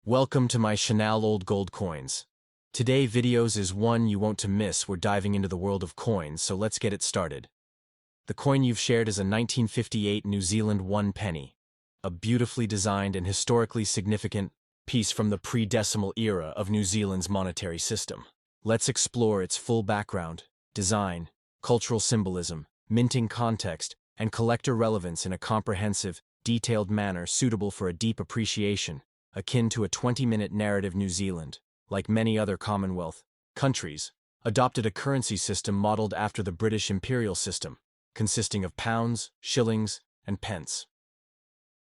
Welcome to my Chanel Old Gold Coins. Today videos is one you won't to miss. We're diving into the world of coins, so let's get it started. The coin you've shared is a 1958 New Zealand 1 penny, a beautifully designed and historically significant piece from the pre-decimal era of New Zealand's monetary system. Let's explore its full background, design, cultural symbolism, minting context, and collector relevance in a comprehensive, detailed manner suitable for a deep appreciation, akin to a 20-minute narrative. New Zealand, like many other Commonwealth countries, adopted a currency system modeled after the British imperial system, consisting of pounds, shillings, and pence.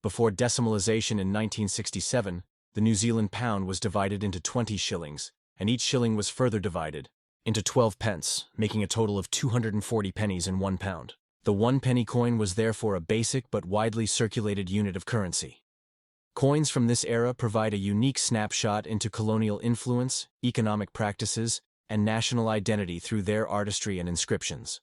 Before decimalisation in 1967, the New Zealand pound was divided into 20 shillings, and each shilling was further divided into 12 pence, making a total of 240 pennies in 1 pound. The 1 penny coin was therefore a basic but widely circulated unit of currency. Coins from this era provide a unique snapshot into colonial influence, economic practices, and national identity through their artistry and inscriptions.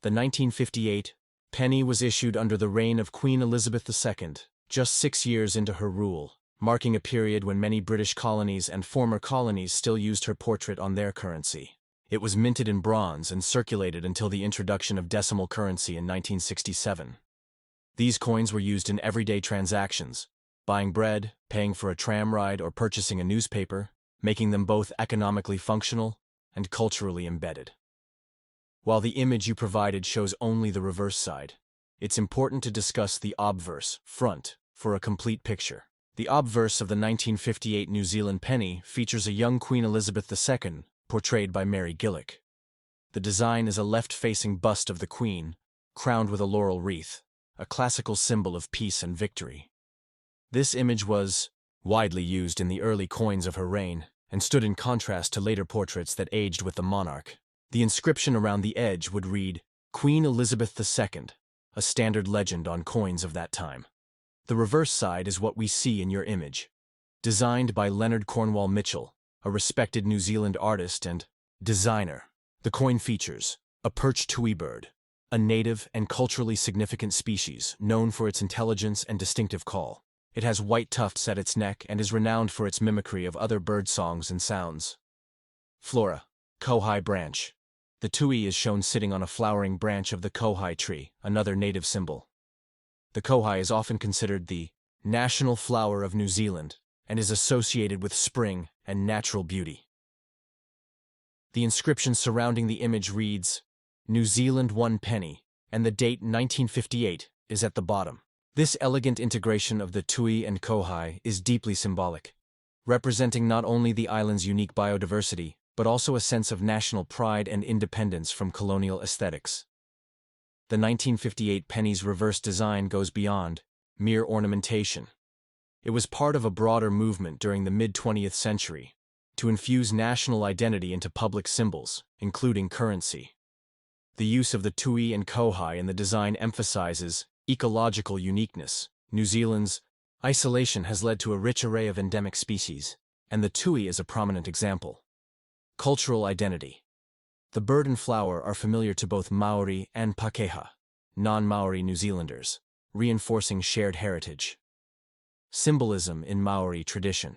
The 1958 penny was issued under the reign of Queen Elizabeth II, just 6 years into her rule, marking a period when many British colonies and former colonies still used her portrait on their currency. It was minted in bronze and circulated until the introduction of decimal currency in 1967. These coins were used in everyday transactions, buying bread, paying for a tram ride, or purchasing a newspaper, making them both economically functional and culturally embedded. While the image you provided shows only the reverse side, it's important to discuss the obverse, front, for a complete picture. The obverse of the 1958 New Zealand penny features a young Queen Elizabeth II, portrayed by Mary Gillick. The design is a left-facing bust of the Queen, crowned with a laurel wreath, a classical symbol of peace and victory. This image was widely used in the early coins of her reign and stood in contrast to later portraits that aged with the monarch. The inscription around the edge would read, "Queen Elizabeth II, a standard legend on coins of that time." The reverse side is what we see in your image. Designed by Leonard Cornwall Mitchell, a respected New Zealand artist and designer, the coin features a perched tui bird, a native and culturally significant species known for its intelligence and distinctive call. It has white tufts at its neck and is renowned for its mimicry of other bird songs and sounds. Flora, Kohai branch. The tui is shown sitting on a flowering branch of the Kohai tree, another native symbol. The Kohai is often considered the national flower of New Zealand and is associated with spring and natural beauty. The inscription surrounding the image reads, "New Zealand 1 penny," and the date 1958 is at the bottom. This elegant integration of the tui and Kohai is deeply symbolic, representing not only the island's unique biodiversity, but also a sense of national pride and independence from colonial aesthetics. The 1958 penny's reverse design goes beyond mere ornamentation. It was part of a broader movement during the mid-20th century to infuse national identity into public symbols, including currency. The use of the tui and Kohai in the design emphasizes ecological uniqueness. New Zealand's isolation has led to a rich array of endemic species, and the tui is a prominent example. Cultural identity. The bird and flower are familiar to both Maori and Pakeha, non-Maori New Zealanders, reinforcing shared heritage. Symbolism in Maori tradition.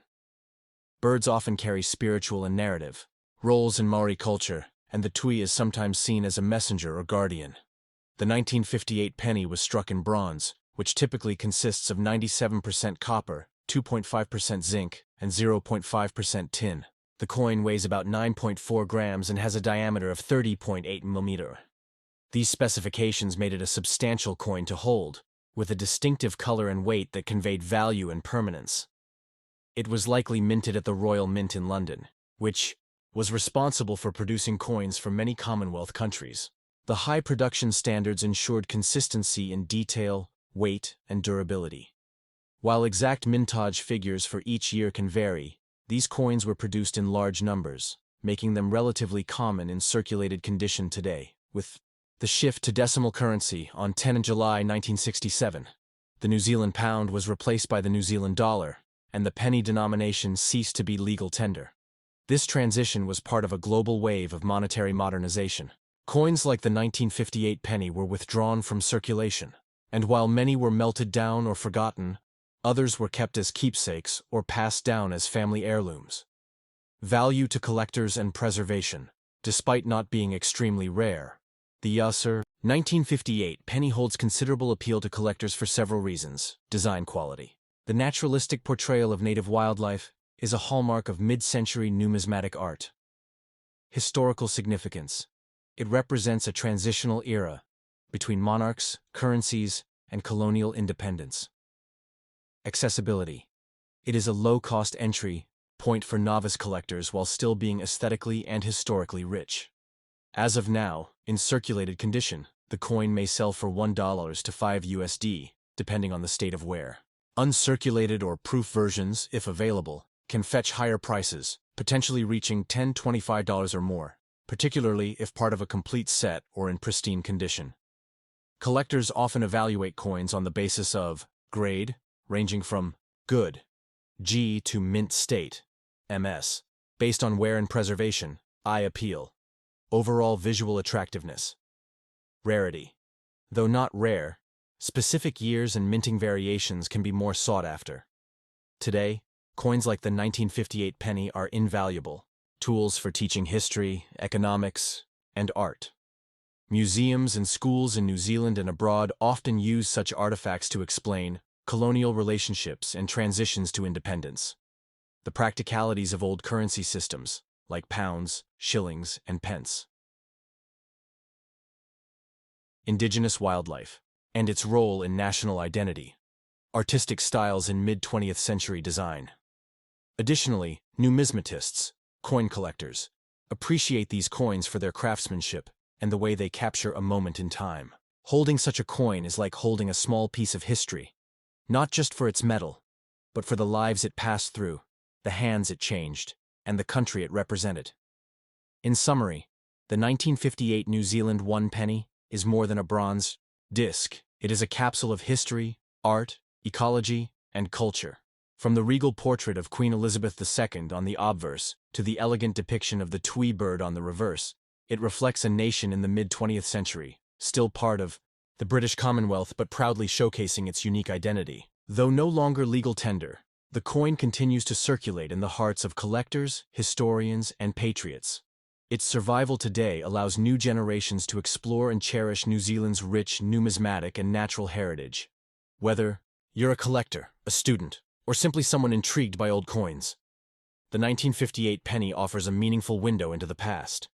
Birds often carry spiritual and narrative roles in Maori culture, and the tui is sometimes seen as a messenger or guardian. The 1958 penny was struck in bronze, which typically consists of 97% copper, 2.5% zinc, and 0.5% tin. The coin weighs about 9.4 grams and has a diameter of 30.8 mm. These specifications made it a substantial coin to hold, with a distinctive color and weight that conveyed value and permanence. It was likely minted at the Royal Mint in London, which was responsible for producing coins for many Commonwealth countries. The high production standards ensured consistency in detail, weight, and durability. While exact mintage figures for each year can vary, these coins were produced in large numbers, making them relatively common in circulated condition today. With the shift to decimal currency on 10 July 1967, the New Zealand pound was replaced by the New Zealand dollar, and the penny denomination ceased to be legal tender. This transition was part of a global wave of monetary modernization. Coins like the 1958 penny were withdrawn from circulation, and while many were melted down or forgotten, Others were kept as keepsakes or passed down as family heirlooms. Value to collectors and preservation. Despite not being extremely rare, the Yasser 1958 penny holds considerable appeal to collectors for several reasons. Design quality. The naturalistic portrayal of native wildlife is a hallmark of mid-century numismatic art. Historical significance. It represents a transitional era between monarchs, currencies, and colonial independence. Accessibility. It is a low-cost entry point for novice collectors while still being aesthetically and historically rich. As of now, in circulated condition, the coin may sell for $1 to $5 depending on the state of wear. Uncirculated or proof versions, if available, can fetch higher prices, potentially reaching $10–25 or more, particularly if part of a complete set or in pristine condition. Collectors often evaluate coins on the basis of grade, ranging from good G to mint state MS, based on wear and preservation, eye appeal, overall visual attractiveness. Rarity. Though not rare, specific years and minting variations can be more sought after. Today, coins like the 1958 penny are invaluable, tools for teaching history, economics, and art. Museums and schools in New Zealand and abroad often use such artifacts to explain colonial relationships and transitions to independence. The practicalities of old currency systems, like pounds, shillings, and pence. Indigenous wildlife, and its role in national identity. Artistic styles in mid-20th century design. Additionally, numismatists, coin collectors, appreciate these coins for their craftsmanship and the way they capture a moment in time. Holding such a coin is like holding a small piece of history, not just for its metal, but for the lives it passed through, the hands it changed, and the country it represented. In summary, the 1958 New Zealand 1 penny is more than a bronze disc. It is a capsule of history, art, ecology, and culture. From the regal portrait of Queen Elizabeth II on the obverse to the elegant depiction of the twee bird on the reverse, it reflects a nation in the mid-20th century, still part of the British Commonwealth but proudly showcasing its unique identity. Though no longer legal tender, the coin continues to circulate in the hearts of collectors, historians, and patriots. Its survival today allows new generations to explore and cherish New Zealand's rich numismatic and natural heritage. Whether you're a collector, a student, or simply someone intrigued by old coins, the 1958 penny offers a meaningful window into the past.